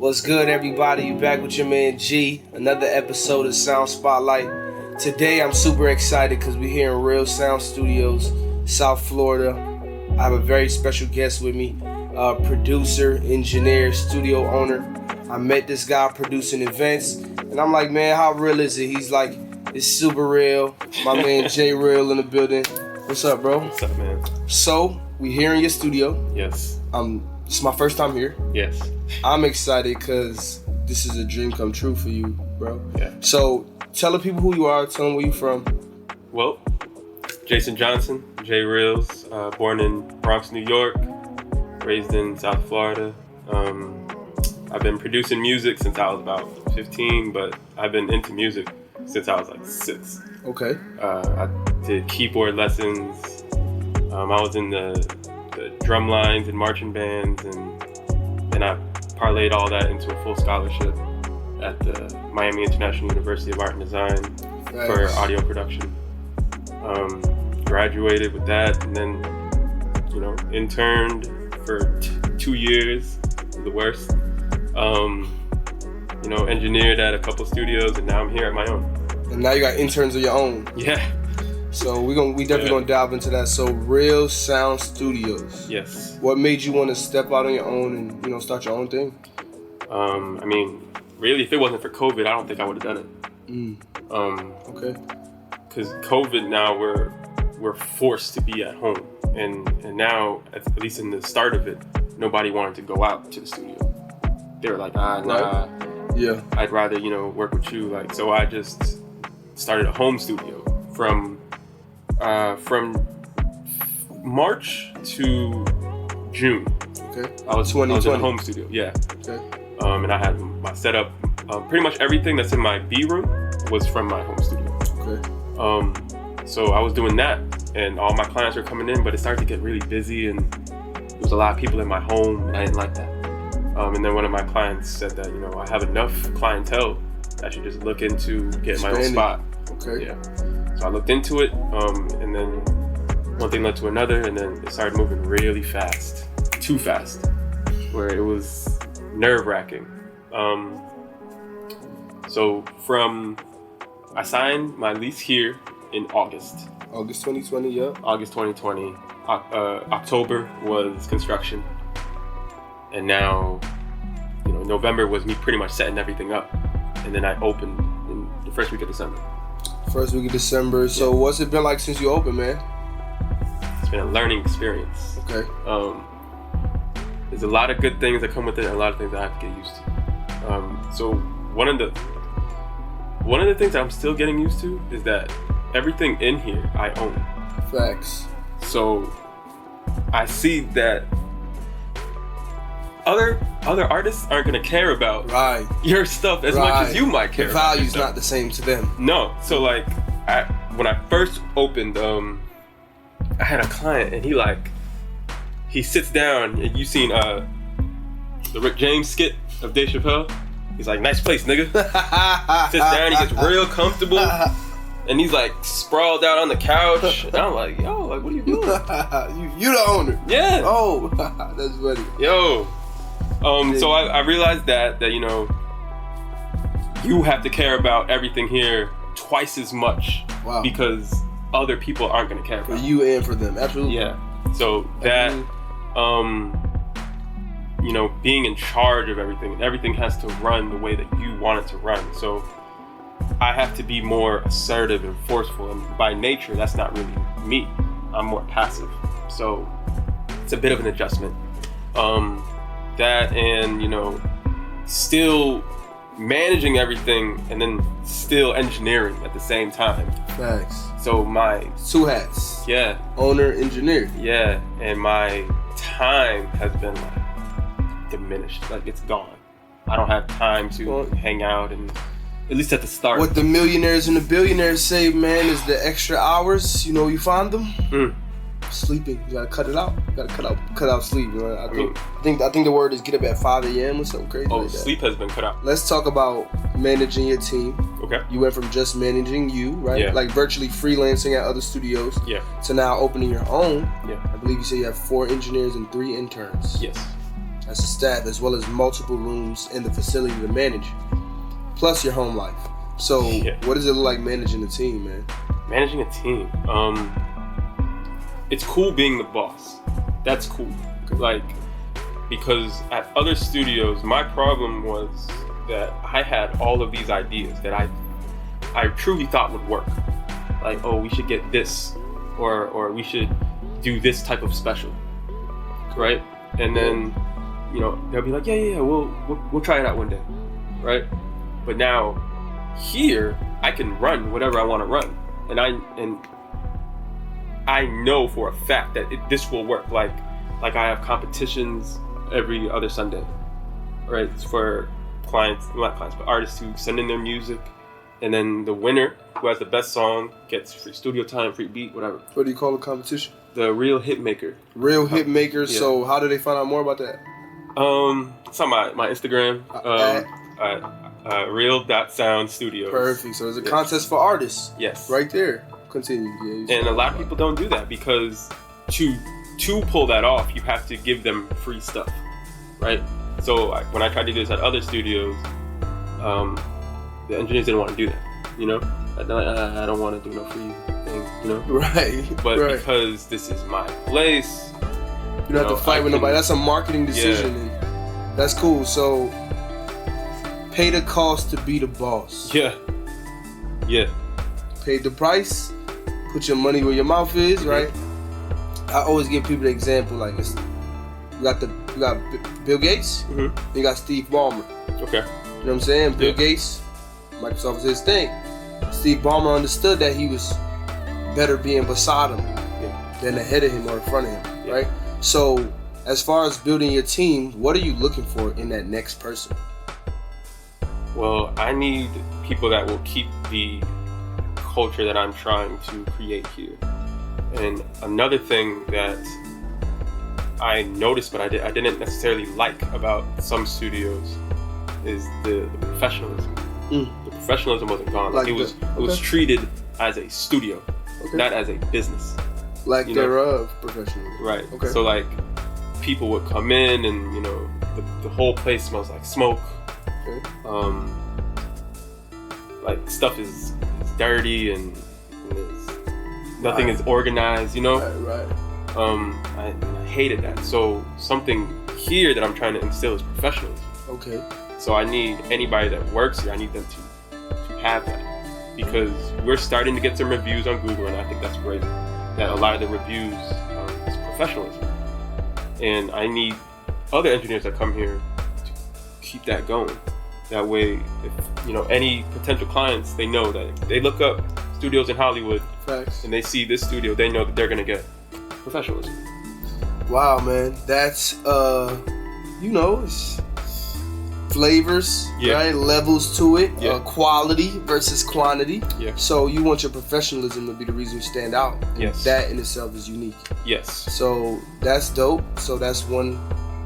What's good, everybody? You back with your man G. Another episode of Sound Spotlight. Today I'm super excited because we're here in JReelz Sound Studios, South Florida. I have a very special guest with me, producer, engineer, studio owner. I met this guy producing events, and I'm like, man, how real is it? He's like, it's super real. My man J.Reelz in the building. What's up, bro? What's up, man? So, we here in your studio. Yes. It's my first time here. Yes. I'm excited because this is a dream come true for you, bro. Yeah. So, tell the people who you are. Tell them where you from. Well, Jason Johnson, JReelz, born in Bronx, New York, raised in South Florida. I've been producing music since I was about 15, but I've been into music since I was like 6. Okay. I did keyboard lessons. I was in the drum lines and marching bands, and I parlayed all that into a full scholarship at the Miami International University of Art and Design for audio production. Graduated with that, and then, interned for 2 years, the worst. Engineered at a couple studios, and now I'm here at my own. And now you got interns of your own. Yeah. So we definitely gonna dive into that. So JReelz Sound Studios. Yes. What made you want to step out on your own and start your own thing? Really, if it wasn't for COVID, I don't think I would have done it. Okay. Because COVID, now we're forced to be at home, and now at least in the start of it, nobody wanted to go out to the studio. They were like, nah. Right. Yeah. I'd rather work with you. So I just started a home studio from March to June. Okay. I was in a home studio. Yeah. Okay. And I had my setup. Pretty much everything that's in my B room was from my home studio. Okay. So I was doing that, and all my clients were coming in, but it started to get really busy, and there was a lot of people in my home, and I didn't like that. And then one of my clients said that I have enough clientele that I should just look into getting my own spot. Okay. Yeah. So I looked into it, and then one thing led to another, and then it started moving really fast, too fast, where it was nerve-wracking. So I signed my lease here in August. August 2020, yeah. August 2020. October was construction, and now, November was me pretty much setting everything up, and then I opened in the first week of December. First week of December. So what's it been like since you opened, man? It's been a learning experience. Okay. There's a lot of good things that come with it, and a lot of things that I have to get used to. So one of the things that I'm still getting used to is that everything in here I own. Facts. So I see that other artists aren't gonna care about your stuff as much as you might care. The value's not the same to them. No. So when I first opened, I had a client, and he sits down, and you seen the Rick James skit of Dave Chappelle? He's like, nice place, nigga. Sits down, he gets real comfortable, and he's sprawled out on the couch. And I'm like, yo, what are you doing? you the owner. Yeah. Oh, that's funny. Yo. So I realized that you have to care about everything here twice as much. Wow. Because other people aren't going to care about for you and for them. Absolutely. Yeah. So that, being in charge of everything has to run the way that you want it to run. So I have to be more assertive and forceful, and by nature, that's not really me. I'm more passive. So it's a bit of an adjustment. That and, still managing everything, and then still engineering at the same time. Facts. So my 2 hats. Yeah. Owner, engineer. Yeah, and my time has been diminished. It's gone. I don't have time to hang out, and at least at the start. What the millionaires and the billionaires say, man, is the extra hours. You find them. Sleeping. You gotta cut it out. You gotta cut out sleep. I think the word is get up at 5 a.m. or something crazy like that. Sleep has been cut out. Let's talk about managing your team. Okay. You went from just managing you, right? Yeah. Virtually freelancing at other studios. Yeah. To now opening your own. Yeah. I believe you say you have 4 engineers and 3 interns. Yes. That's a staff, as well as multiple rooms in the facility to manage, plus your home life. So, what does it look like managing a team, man? Managing a team, it's cool being the boss. That's cool. Like, because at other studios, my problem was that I had all of these ideas that I truly thought would work. Like, oh, we should get this, or we should do this type of special, right? And then, you know, they'll be like, yeah, we'll try it out one day, right? But now, here, I can run whatever I want to run, and I know for a fact that this will work. Like I have competitions every other Sunday, right? It's for not clients, but artists who send in their music, and then the winner who has the best song gets free studio time, free beat, whatever. What do you call the competition? The Real Hitmaker. Real Hitmaker. Yeah. So how do they find out more about that? It's on my Instagram. Real.Sound.Studios. Perfect. So there's a contest for artists. Yes. Right there. Continue. Yeah, and a lot of people don't do that because to pull that off, you have to give them free stuff, right? So when I tried to do this at other studios, the engineers didn't want to do that, you know? They're like, I don't want to do no free thing, you know? Right. But because this is my place, you don't have to fight with nobody. That's a marketing decision. And that's cool. So pay the cost to be the boss. Yeah. Pay the price. Put your money where your mouth is, right? I always give people the example, like you got Bill Gates, you got Steve Ballmer. Okay. You know what I'm saying? Bill Gates, Microsoft is his thing. Steve Ballmer understood that he was better being beside him than ahead of him or in front of him, right? So as far as building your team, what are you looking for in that next person? Well, I need people that will keep the culture that I'm trying to create here. And another thing that I noticed, but I didn't necessarily like about some studios, is the professionalism. The professionalism wasn't gone. Like it was treated as a studio, not as a business. Like thereof professionalism. Right. Okay. So like people would come in and, you know, the whole place smells like smoke. Okay. Like stuff is dirty and nothing is organized, you know? Right. I hated that. So something here that I'm trying to instill is professionalism. Okay. So I need anybody that works here, I need them to have that. Because we're starting to get some reviews on Google, and I think that's great. That a lot of the reviews is professionalism. And I need other engineers that come here to keep that going. That way, if you know any potential clients, they know that if they look up studios in Hollywood and they see this studio, they know that they're gonna get professionalism. Wow, man, that's it's flavors, right? Levels to it, quality versus quantity. Yeah. So you want your professionalism to be the reason you stand out. Yes. That in itself is unique. Yes. So that's dope. So that's one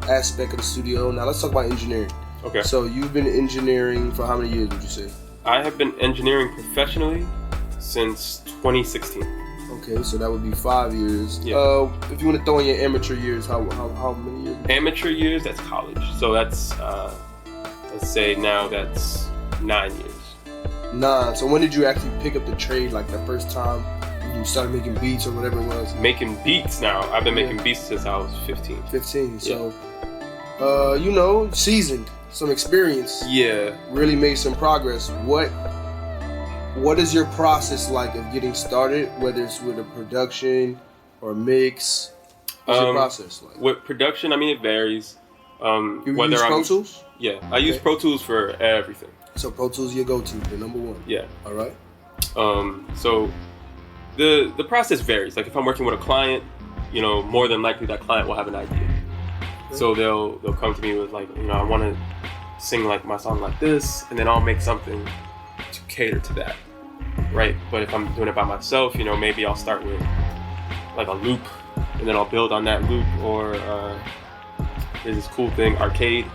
aspect of the studio. Now let's talk about engineering. Okay. So you've been engineering for how many years would you say? I have been engineering professionally since 2016. Okay, so that would be 5 years. Yeah. If you want to throw in your amateur years, how many years? Amateur years, that's college. So that's let's say now that's 9 years. 9. So when did you actually pick up the trade? Like the first time you started making beats or whatever it was? Making beats now. I've been making beats since I was 15. 15. So seasoned. Some experience. Yeah. Really made some progress. What is your process like of getting started, whether it's with a production or mix? What's your process like? With production, I mean, it varies. You use Pro Tools? Yeah, I use Pro Tools for everything. So Pro Tools your go-to, the number one? Yeah. All right. So the process varies. Like if I'm working with a client, you know, more than likely that client will have an idea. Okay. So they'll come to me with like, you know, I want to sing like my song like this, and then I'll make something to cater to that, right? But if I'm doing it by myself, you know, maybe I'll start with like a loop, and then I'll build on that loop. Or there's this cool thing, Arcade.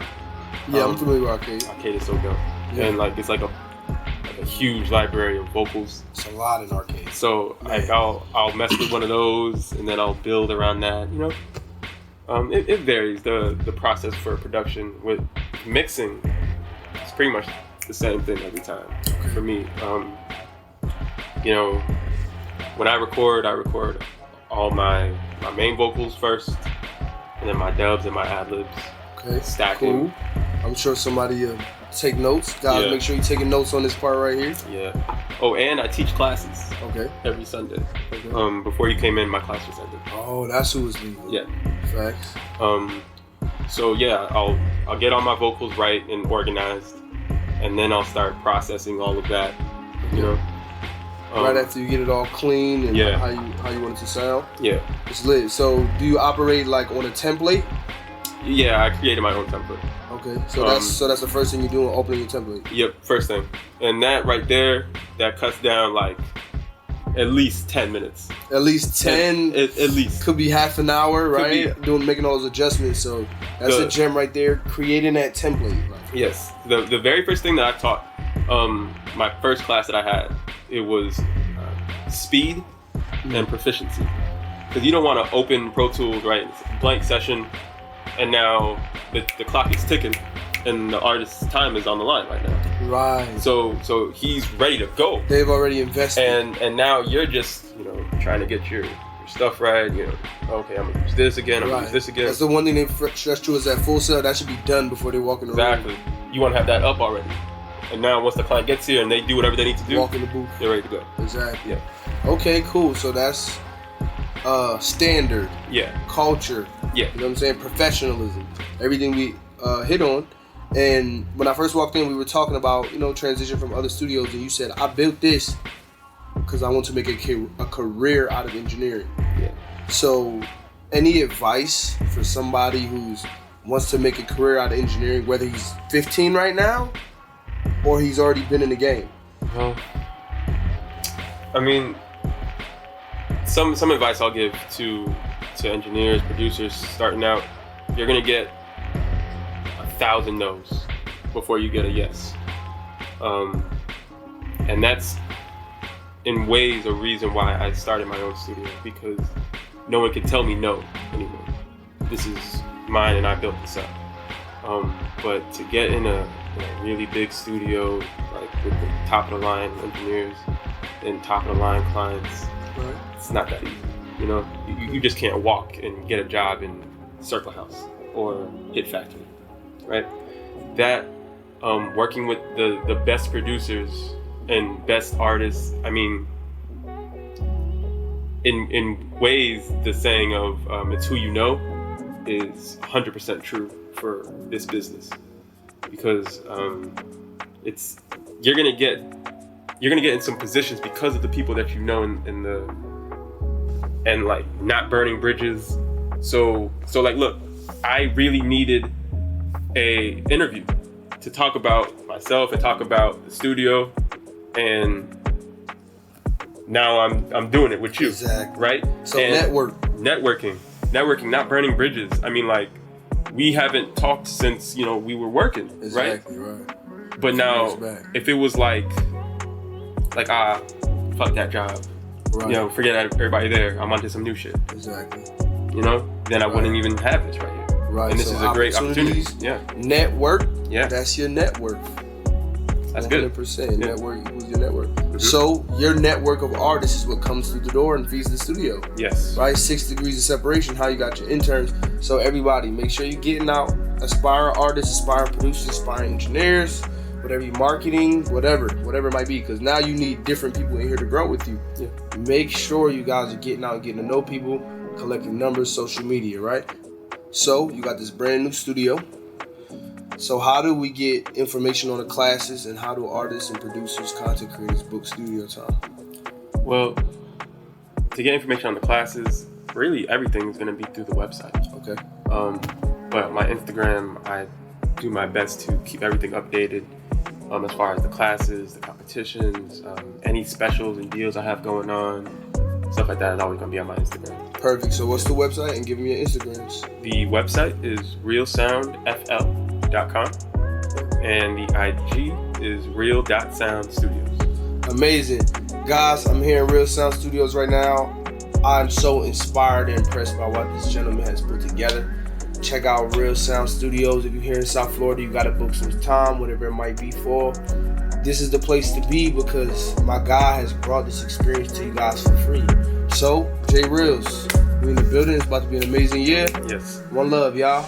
Yeah, I'm familiar with Arcade. Arcade is so dope, and like it's like a huge library of vocals. It's a lot in Arcade. So like I'll mess with one of those, and then I'll build around that, you know. It varies. The process for production with mixing, it's pretty much the same thing every time for me. You know, when I record all my main vocals first, and then my dubs and my ad-libs. Okay, stacking. Cool. I'm sure somebody take notes. Guys, make sure you're taking notes on this part right here. Yeah. Oh, and I teach classes. Okay. Every Sunday. Okay. Before you came in, my class was ended. Oh, that's who was leaving. Yeah. Facts. So yeah, I'll get all my vocals right and organized, and then I'll start processing all of that. You know. Right after you get it all clean and how you want it to sound. Yeah. It's lit. So do you operate like on a template? Yeah, I created my own template. Okay. So that's the first thing you do, opening your template. Yep, first thing. And that right there, that cuts down like at least 10 minutes. At least 10? At least. Could be half an hour, right? Making all those adjustments. So that's a gem right there, creating that template. Like. Yes. The very first thing that I taught, my first class that I had, it was speed and proficiency. Because you don't want to open Pro Tools, right? It's a blank session, and now the clock is ticking, and the artist's time is on the line right now. Right. So he's ready to go. They've already invested. And now you're just, trying to get your stuff right. Okay, I'm gonna use this again. I'm gonna use this again. That's the one thing they stress to is that full set that should be done before they walk in the room. Exactly. You want to have that up already. And now once the client gets here and they do whatever they need to do, walk in the booth, they're ready to go. Exactly. Yeah. Okay, cool. So that's standard. Yeah. Culture. Yeah. You know what I'm saying? Professionalism. Everything we hit on. And when I first walked in, we were talking about, transition from other studios, and you said, I built this because I want to make a career out of engineering. Yeah. So any advice for somebody who's wants to make a career out of engineering, whether he's 15 right now or he's already been in the game? Well, I mean, some advice I'll give to engineers, producers starting out, you're gonna get 1,000 no's before you get a yes. And that's in ways a reason why I started my own studio, because no one can tell me no anymore. This is mine and I built this up. But to get in a really big studio, like with the top of the line engineers and top of the line clients, right, it's not that easy. You just can't walk and get a job in Circle House or Hit Factory, right? That working with the best producers and best artists, I mean, in ways the saying of it's who you know is 100% true for this business, because you're gonna get in some positions because of the people that you know and like not burning bridges. So like, look, I really needed a interview to talk about myself and talk about the studio, and now I'm doing it with you. Exactly. Right? So and networking, not burning bridges. I mean, like, we haven't talked since we were working. Exactly, right? But now, if it was like fuck that job, right, forget everybody there, I'm onto some new shit. Exactly. Then I wouldn't even have this right here. Right. And this is a great opportunity. Yeah. Network. Yeah. That's your network. That's 100%. Good. 100%. Network equals your network. Mm-hmm. So your network of artists is what comes through the door and feeds the studio. Yes. Right? 6 degrees of separation, how you got your interns. So everybody, make sure you're getting out aspiring artists, aspiring producers, aspiring engineers, whatever you marketing, whatever it might be, because now you need different people in here to grow with you. Yeah. Make sure you guys are getting out, getting to know people, collecting numbers, social media, right? So you got this brand new studio. So how do we get information on the classes, and how do artists and producers, content creators book studio time? Well, to get information on the classes, really everything is going to be through the website. Okay. But my Instagram, I do my best to keep everything updated as far as the classes, the competitions, any specials and deals I have going on. Stuff like that is always going to be on my Instagram. Perfect. So what's the website, and give me your Instagrams? The website is ReelSoundFL.com, and the IG is Reel.Sound Studios. Amazing. Guys, I'm here in Real Sound Studios right now. I'm so inspired and impressed by what this gentleman has put together. Check out Real Sound Studios. If you're here in South Florida, you gotta book some time, whatever it might be for. This is the place to be because my guy has brought this experience to you guys for free. So, JReelz, we in the building. It's about to be an amazing year. Yes. One love, y'all.